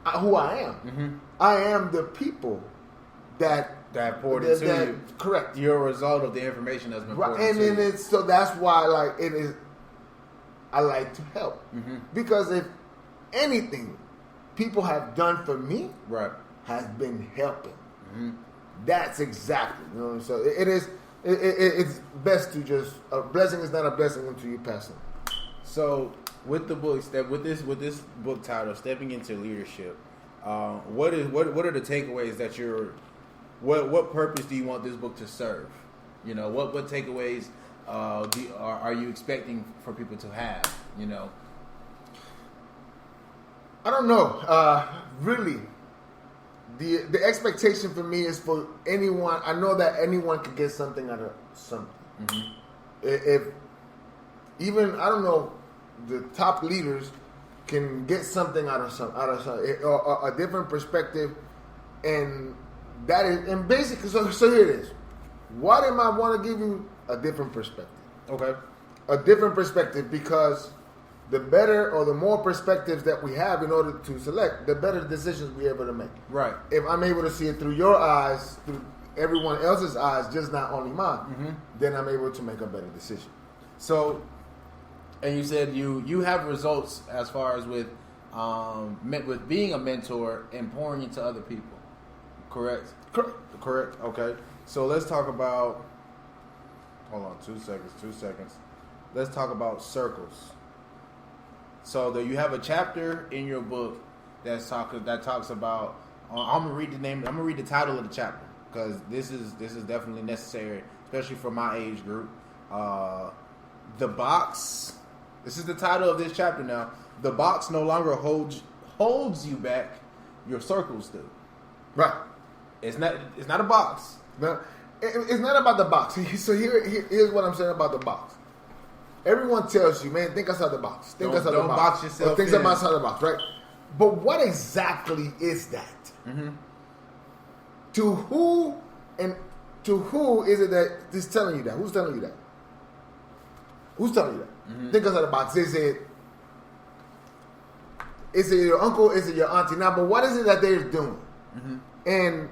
who I am. Mm-hmm. I am the people that poured into you. Correct. You're a result of the information that's been poured and into then you. so that's why like it is. I like to help because if anything people have done for me, right, has been helping. That's exactly, you know. So it is. It's best to just a blessing is not a blessing until you pass it. So with the book, with this book title, Stepping into Leadership, what are the takeaways that you're? What purpose do you want this book to serve? You know, what takeaways are you expecting for people to have? You know, I don't know. Really, the expectation for me is for anyone. I know that anyone can get something out of something. If even I don't know, the top leaders can get something out of something, or a different perspective, and that is and basically. So here it is. Why am I want to give you a different perspective? Okay, a different perspective because the better or the more perspectives that we have in order to select, the better decisions we're able to make. Right. If I'm able to see it through your eyes, through everyone else's eyes, just not only mine, then I'm able to make a better decision. So, and you said you have results as far as with being a mentor and pouring into other people. Correct? Correct. Okay. So let's talk about. Hold on, 2 seconds. Let's talk about circles. So you have a chapter in your book that talks about. I'm gonna read the name. I'm gonna read the title of the chapter because this is definitely necessary, especially for my age group. The box. This is the title of this chapter now. The box no longer holds you back. Your circles do. Right. It's not a box. No, it's not about the box. So here's what I'm saying about the box. Everyone tells you, man, think outside the box. Think outside the box. Don't box yourself. Think outside the box, right? But what exactly is that? To who is it that is telling you that? Who's telling you that? Who's telling you that? Think outside the box. Is it your uncle? Is it your auntie? Now, but what is it that they're doing? And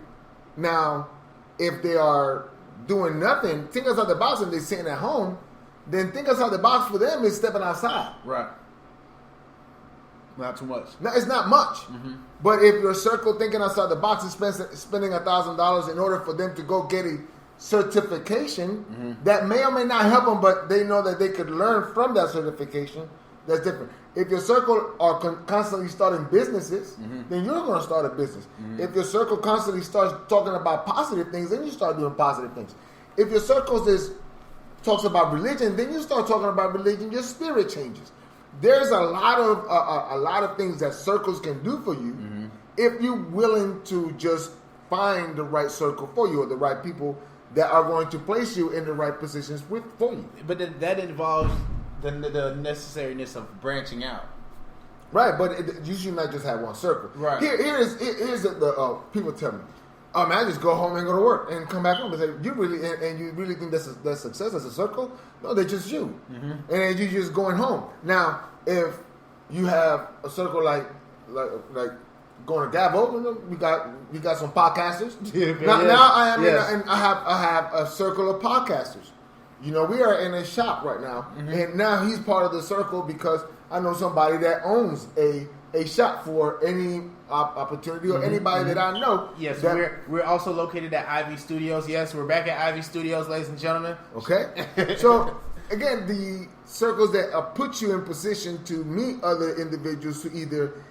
now, if they are doing nothing, think outside the box and they're sitting at home, then think outside the box for them is stepping outside. Right. Not too much. No, it's not much. But if your circle thinking outside the box is spending $1,000 in order for them to go get a certification, that may or may not help them, but they know that they could learn from that certification. That's different. If your circle are constantly starting businesses, then you're going to start a business. If your circle constantly starts talking about positive things, then you start doing positive things. If your circle talks about religion, then you start talking about religion. Your spirit changes. There's a lot of things that circles can do for you if you're willing to just find the right circle for you or the right people that are going to place you in the right positions for you. But that involves the necessariness of branching out. Right, but you should not just have one circle. Right. Here's the people tell me, oh man, I just go home and go to work and come back home and say, you really think that's success as a circle? No, they're just you. And then you just going home. Now, if you have a circle like going to Gabo, we got some podcasters. Now I am and I have a circle of podcasters. You know, we are in a shop right now, and now he's part of the circle because I know somebody that owns a shop for any opportunity or anybody that I know. Yes, we're also located at Ivy Studios. Yes, we're back at Ivy Studios, ladies and gentlemen. Okay, so again, the circles that put you in position to meet other individuals to either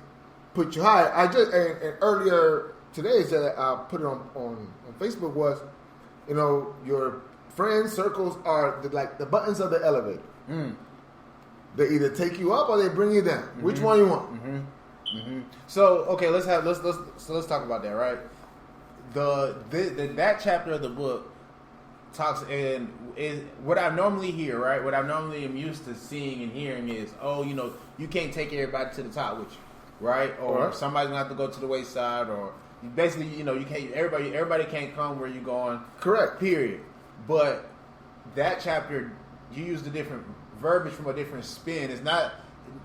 put you higher. I just and earlier today that I put it on Facebook was, you know, your friend circles are like the buttons of the elevator. They either take you up or they bring you down. Which one you want? So okay, let's talk about that. Right, that chapter of the book talks and is what I normally hear. Right, what I normally am used to seeing and hearing is, oh, you know, you can't take everybody to the top with you, right? Or somebody's gonna have to go to the wayside, or basically, you know, you can't. Everybody can't come where you're going. Correct. Period. But that chapter, you used a different verbiage from a different spin. It's not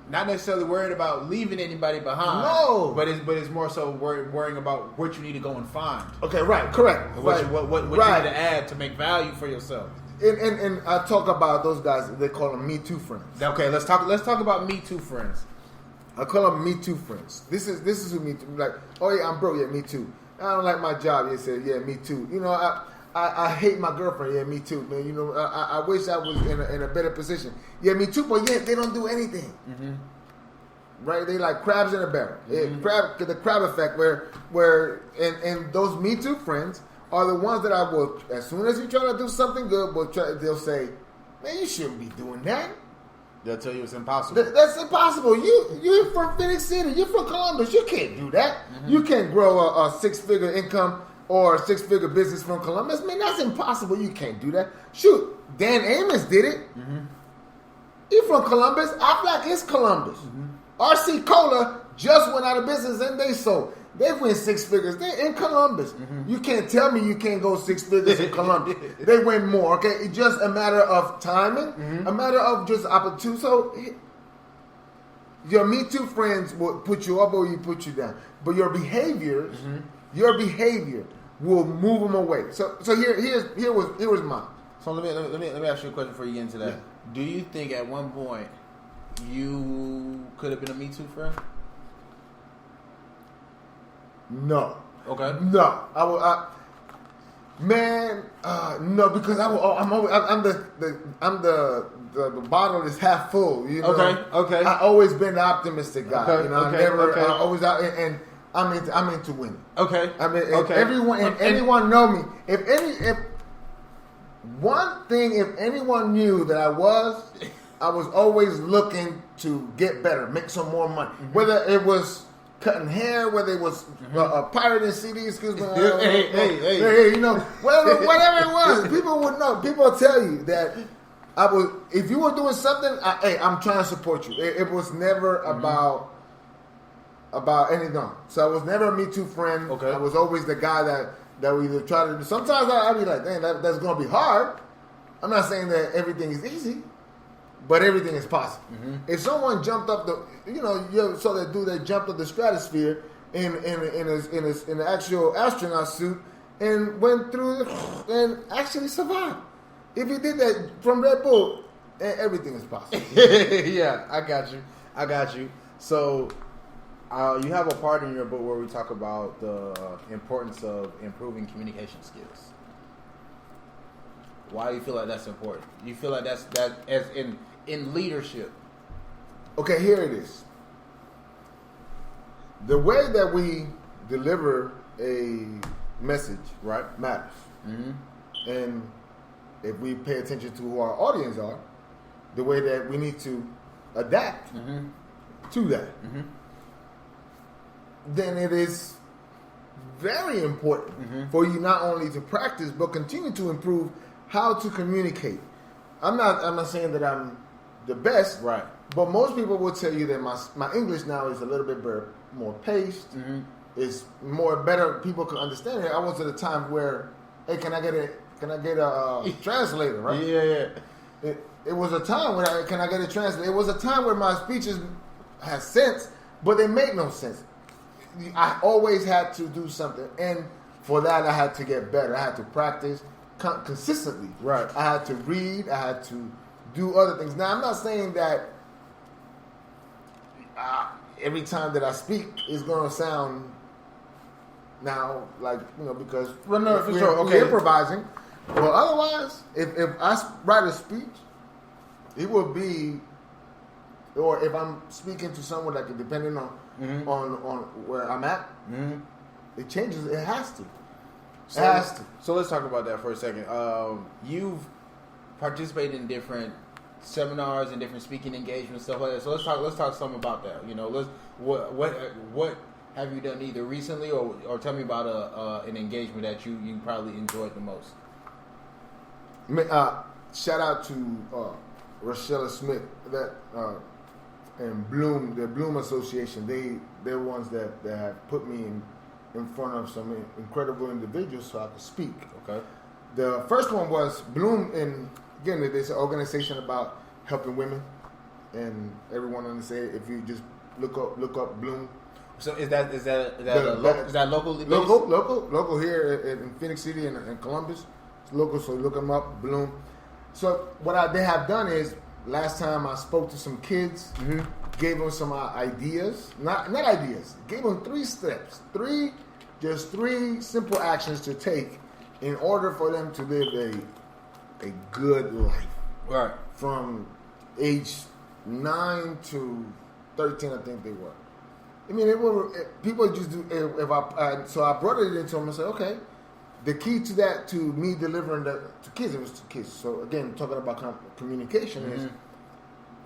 not necessarily worried about leaving anybody behind. No, but it's more so worrying about what you need to go and find. Okay, right, correct. What right. you need to add to make value for yourself. And I talk about those guys. They call them Me Too friends. Okay, let's talk about Me Too friends. I call them Me Too friends. This is who Me Too. Like, oh yeah, I'm broke. Yeah, me too. I don't like my job. Yeah, said yeah, me too. You know, I hate my girlfriend. Yeah, me too, man. You know, I wish I was in a better position. Yeah, me too. But yeah, they don't do anything. Mm-hmm. Right? They like crabs in a barrel. Mm-hmm. The crab effect, where and those Me Too friends are the ones that I will. As soon as you try to do something good, they'll say, "Man, you shouldn't be doing that." They'll tell you it's impossible. That's impossible. You're from Phoenix City. You're from Columbus. You can't do that. Mm-hmm. You can't grow a 6-figure income or a 6-figure business from Columbus. Man, that's impossible. You can't do that. Shoot, Dan Amos did it. Mm-hmm. He's from Columbus. Aflac is Columbus. Mm-hmm. RC Cola just went out of business and they sold. They went 6 figures. They're in Columbus. Mm-hmm. You can't tell me you can't go 6 figures in Columbus. They win more. Okay, it's just a matter of timing, mm-hmm. a matter of just opportunity. So your Me Too friends will put you up or you put you down, but your behaviors, mm-hmm. your behavior will move them away. So here was mine. So let me ask you a question before you get into that. Yeah. Do you think at one point you could have been a Me Too friend? No. Okay. No. No, because I'm the bottle is half full. You know? Okay. I always been the optimistic guy. Okay. You know, I always out and I'm into winning. Okay. I mean, anyone know me, if anyone knew that I was always looking to get better, make some more money, mm-hmm. whether it was cutting hair, whether it was pirating CDs, excuse me. Hey, you know, whatever it was, people would know. People will tell you that I was. If you were doing something, I'm trying to support you. It was never mm-hmm. about anything. So I was never a Me Too friend. Okay. I was always the guy that we would try to do. Sometimes I'd be like, dang, that's going to be hard. I'm not saying that everything is easy. But everything is possible. Mm-hmm. If someone jumped up you saw that dude that jumped up the stratosphere in an actual astronaut suit and went through and actually survived. If he did that from Red Bull, everything is possible. Yeah, I got you. So you have a part in your book where we talk about the importance of improving communication skills. Why do you feel like that's important? You feel like that as in leadership? Okay, here it is. The way that we deliver a message, right, matters. Mm-hmm. And if we pay attention to who our audience are, the way that we need to adapt mm-hmm. to that, mm-hmm. then it is very important mm-hmm. for you not only to practice but continue to improve how to communicate. I'm not saying that I'm the best, right? But most people will tell you that my English now is a little bit more paced. Mm-hmm. It's better. People can understand it. I was at a time where, hey, can I get a translator, right? Yeah. It was a time where can I get a translator? It was a time where my speeches had sense, but they made no sense. I always had to do something, and for that I had to get better. I had to practice consistently. Right. I had to read. I had to do other things. Now, I'm not saying that every time that I speak is going to sound now like, because we're improvising. Well, otherwise, if I write a speech, it will be, or if I'm speaking to someone that, depending on mm-hmm. on where I'm at, mm-hmm. it changes. It has to. So let's talk about that for a second. You've participated in different seminars and different speaking engagements, stuff like that. So let's talk some about that. What have you done either recently or tell me about an engagement that you probably enjoyed the most? Shout out to Rochella Smith and Bloom, the Bloom Association. They're ones that have put me in front of some incredible individuals so I could speak. Okay. The first one was Bloom, and again, it's an organization about helping women and everyone understands. If you just look up Bloom. So is that local? Local here in Phoenix City and Columbus. It's local, so look them up, Bloom. So what they have done is, last time I spoke to some kids, gave them some ideas, not ideas, gave them 3 steps, just 3 simple actions to take in order for them to live a good life. Right. From age 9 to 13, I think they were. I mean, people just do. So I brought it into them and said, okay, the key to that, to me delivering that to kids, it was to kids. So again, talking about communication is,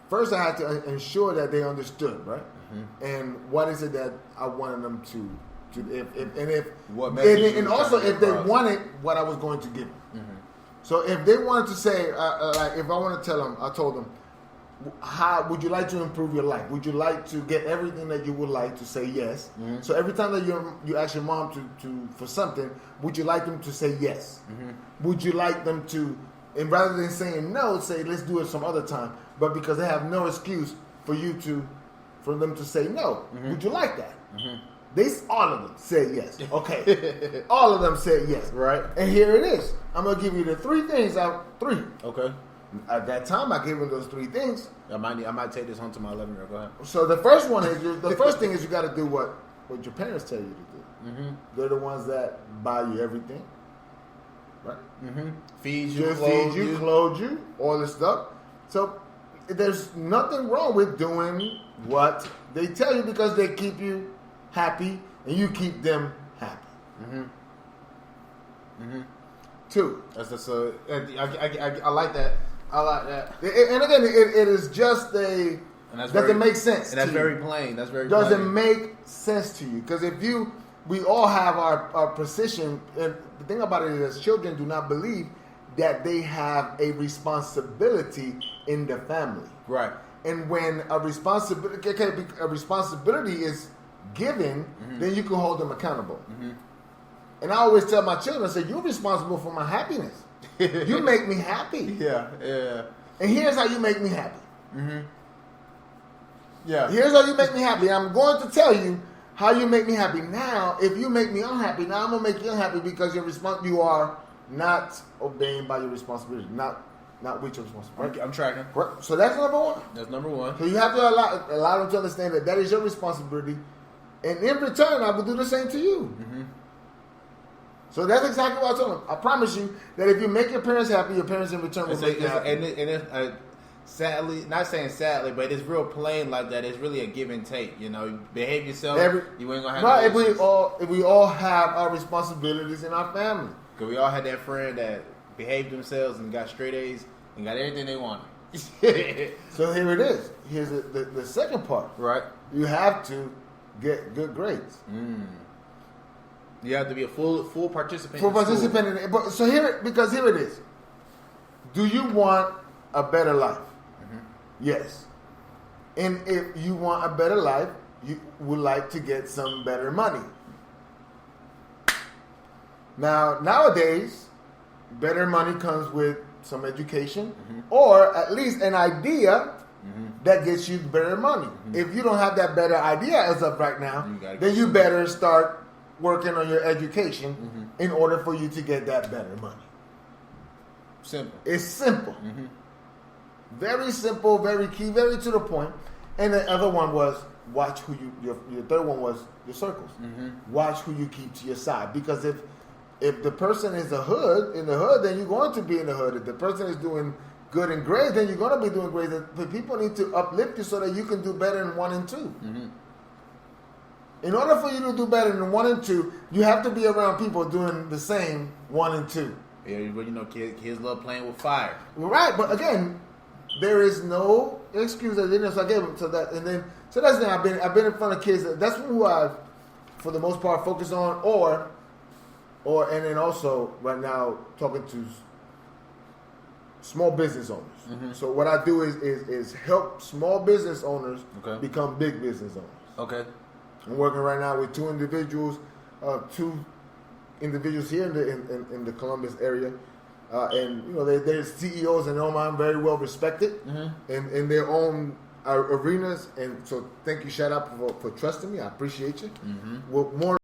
first I had to ensure that they understood, right? And what is it that I wanted them to and also if they wanted what I was going to give them. So if they wanted to say, like, if I want to tell them, I told them, how would you like to improve your life? Would you like to get everything that you would like, to say yes? So every time that you ask your mom to for something, would you like them to say yes? Would you like them to, and rather than saying no, say let's do it some other time? But because they have no excuse for them to say no, would you like that? All of them said yes. Okay, all of them said yes. Right. And here it is. I'm gonna give you the 3 things. 3. Okay. At that time, I gave them those 3 things. I might take this home to my 11-year-old. Go ahead. So the first one is the first thing is you got to do what your parents tell you to do. They're the ones that buy you everything, right? Feed you, clothe you, all this stuff. So there's nothing wrong with doing what they tell you, because they keep you happy and you keep them happy. 2. That's I like that. I like that. And again, it is just a. And that's doesn't make sense. And that's very plain. That's very doesn't make sense to you, because we all have our position. And the thing about it is, children do not believe that they have a responsibility in the family. Right. And when a responsibility is given, then you can hold them accountable. And I always tell my children, I say, you're responsible for my happiness. You make me happy. Yeah. And here's how you make me happy. Yeah. Here's how you make me happy. I'm going to tell you how you make me happy. Now, if you make me unhappy, now I'm going to make you unhappy, because you are not obeying by your responsibility. Not with your responsibility. I'm tracking. So that's number 1. That's number 1. So you have to allow them to understand that is your responsibility. And in return, I will do the same to you. So that's exactly what I told them. I promise you that if you make your parents happy, your parents in return will make you happy. And sadly, not saying sadly, but it's real plain like that. It's really a give and take. You know, you behave yourself, you ain't gonna have. Right, if we all have our responsibilities in our family. Because we all had that friend that behaved themselves and got straight A's and got everything they wanted. So here it is. Here's the second part. Right. You have to get good grades. You have to be a full participant. Full participant in it. But so here it is. Do you want a better life? Yes. And if you want a better life, you would like to get some better money. Now, nowadays, better money comes with some education, or at least an idea that gets you better money. If you don't have that better idea as of right now, then you better start working on your education in order for you to get that better money. Simple. It's simple. Very simple, very key, very to the point. And the other one was watch who your third one was your circles. Watch who you keep to your side. Because if the person is in the hood, then you're going to be in the hood. If the person is doing good in grades, then you're going to be doing grades. But people need to uplift you so that you can do better in 1 and 2. In order for you to do better in 1 and 2, you have to be around people doing the same 1 and 2. Yeah, you know, kids love playing with fire. Right, but again, there is no excuse that they didn't. So I gave them to that, and then so that's the thing. I've been in front of kids. That's who I've, for the most part, focused on, and then also right now talking to small business owners. So what I do is help small business owners become big business owners. Okay. I'm working right now with 2 individuals, here in the Columbus area, and you know they're CEOs and all mine, very well respected in their own arenas, and so thank you, shout out for trusting me. I appreciate you. More